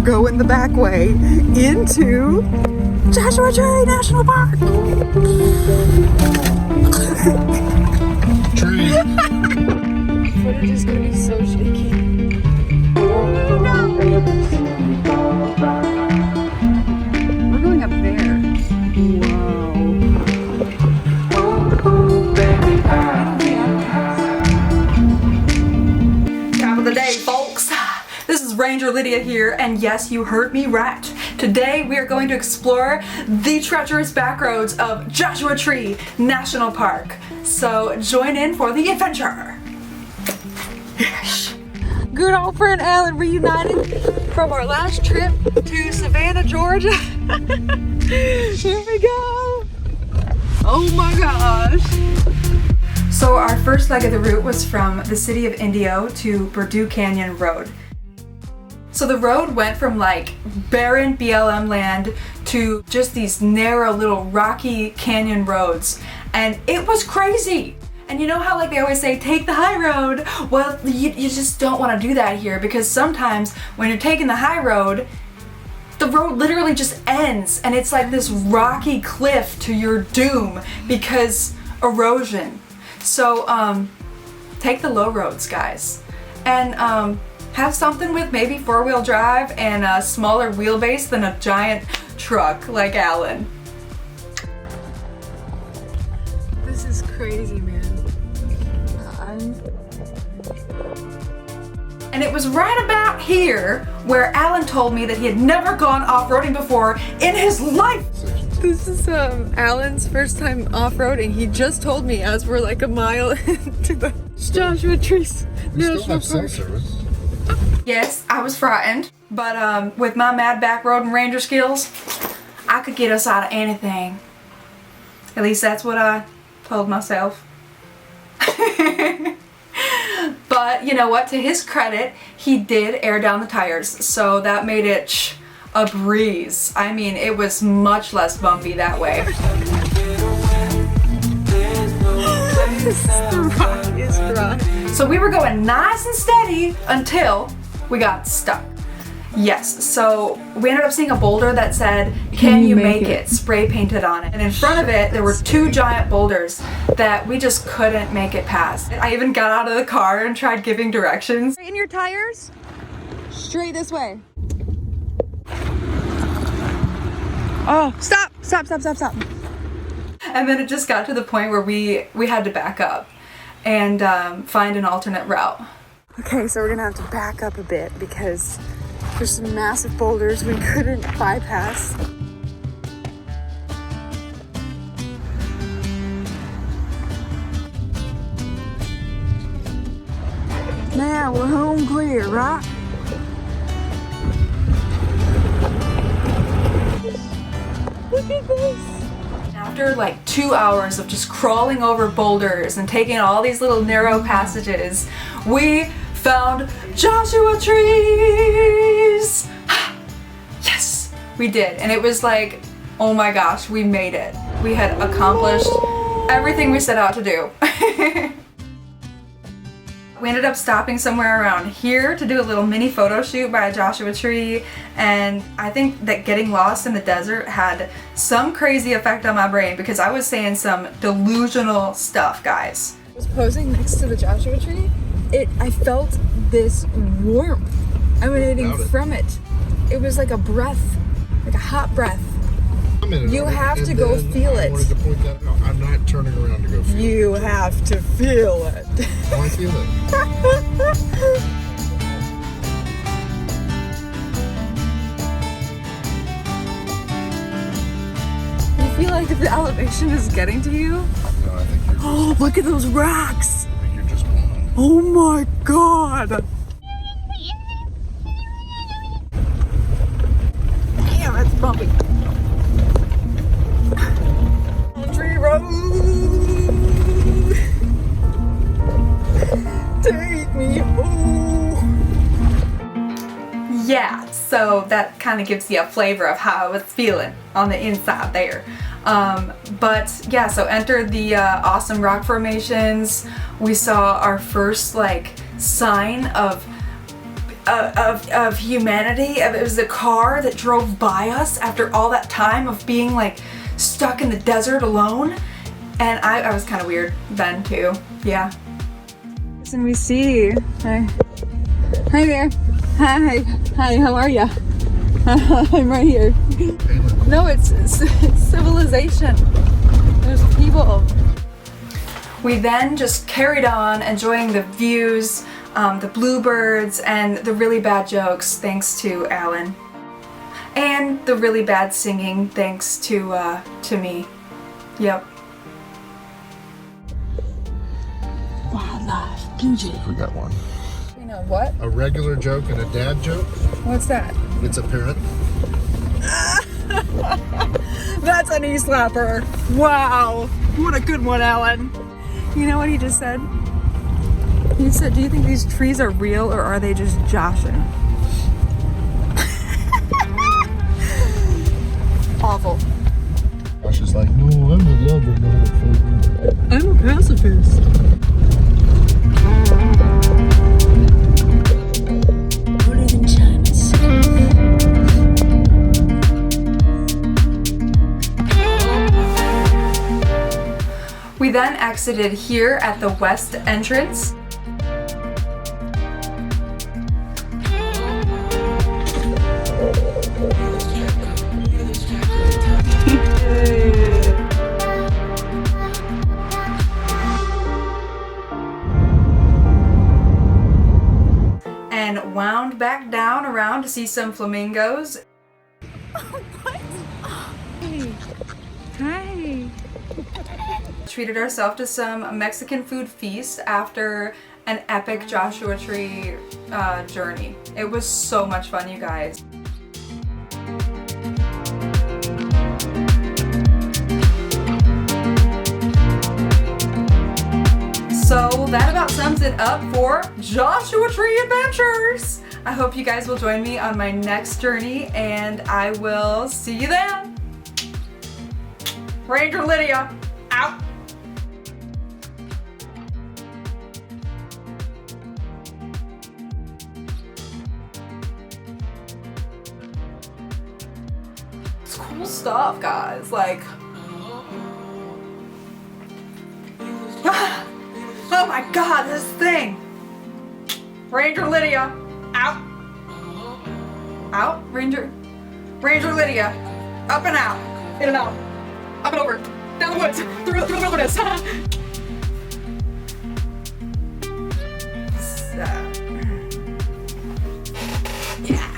going the back way into Joshua Tree National Park. Tree. Footage is gonna be so shaky. We're going up there. Time of the day, folks. This is Ranger Lydia here, and yes, you heard me right. Today we are going to explore the treacherous backroads of Joshua Tree National Park. So join in for the adventure. Yes. Good old friend Alan reunited from our last trip to Savannah, Georgia. Here we go. Oh my gosh. So our first leg of the route was from the city of Indio to Purdue Canyon Road. So the road went from like barren BLM land to just these narrow little rocky canyon roads, and it was crazy. And you know how like they always say take the high road? Well, you just don't want to do that here, because sometimes when you're taking the high road, the road literally just ends and it's like this rocky cliff to your doom because erosion. So take the low roads, guys, and have something with maybe four-wheel drive and a smaller wheelbase than a giant truck like Alan. This is crazy, man. And it was right about here where Alan told me that he had never gone off-roading before in his life. This is Alan's first time off-roading. He just told me as we're like a mile into the Joshua Tree National Park. Yes, I was frightened, but with my mad backroad and ranger skills, I could get us out of anything. At least that's what I told myself. But you know what? To his credit, he did air down the tires, so that made it a breeze. I mean, it was much less bumpy that way. So we were going nice and steady until we got stuck. Yes, so we ended up seeing a boulder that said, "Can you make it?" spray painted on it. And in front of it, there were two giant boulders that we just couldn't make it past. I even got out of the car and tried giving directions. Straighten your tires. Straight this way. Oh, stop, stop, stop, stop, stop. And then it just got to the point where we had to back up and find an alternate route. Okay, so we're gonna have to back up a bit because there's some massive boulders we couldn't bypass. Now we're home clear, right? Look at this. After like 2 hours of just crawling over boulders and taking all these little narrow passages, we found Joshua Trees! Yes, we did. And it was like, oh my gosh, we made it. We had accomplished everything we set out to do. We ended up stopping somewhere around here to do a little mini photo shoot by a Joshua Tree, and I think that getting lost in the desert had some crazy effect on my brain because I was saying some delusional stuff, guys. I was posing next to the Joshua Tree. I felt this warmth emanating from it. It was like a breath, like a hot breath. You have to go feel it. I wanted to point that out. I'm not turning around to go feel it. You have to feel it. I feel it. You feel like the elevation is getting to you? No, I think you're just, Oh, look at those rocks! I think you're just blind. Oh my god! Damn, that's bumpy. Country road! Take me home! Yeah, so that kind of gives you a flavor of how I was feeling on the inside there. But yeah, so entered the awesome rock formations. We saw our first like sign of of humanity. It was the car that drove by us after all that time of being like stuck in the desert alone. And I was kind of weird then too. Yeah. And we see. Hi. Hi there. Hi. Hi, how are ya? I'm right here. No, it's civilization. There's people. We then just carried on enjoying the views, the bluebirds, and the really bad jokes thanks to Alan. And the really bad singing thanks to me. Yep. Wildlife, beauty. We got one. You know what? A regular joke and a dad joke. What's that? It's a parrot. That's a knee slapper. Wow. What a good one, Alan. You know what he just said? He said, do you think these trees are real or are they just joshing? Awful. Josh is like, no, I'm a lover, not a fighter. I'm a pacifist. We then exited here at the west entrance. And wound back down around to see some flamingos. What? Hey. Hi. Treated ourselves to some Mexican food feast after an epic Joshua Tree journey. It was so much fun, you guys. So that about sums it up for Joshua Tree Adventures. I hope you guys will join me on my next journey, and I will see you then. Ranger Lydia, out. It's cool stuff, guys. Like, oh my God, this thing. Ranger Lydia, out. Out, Ranger Lydia, up and out, in and out, up and over, down the woods, through the wilderness. So, yeah.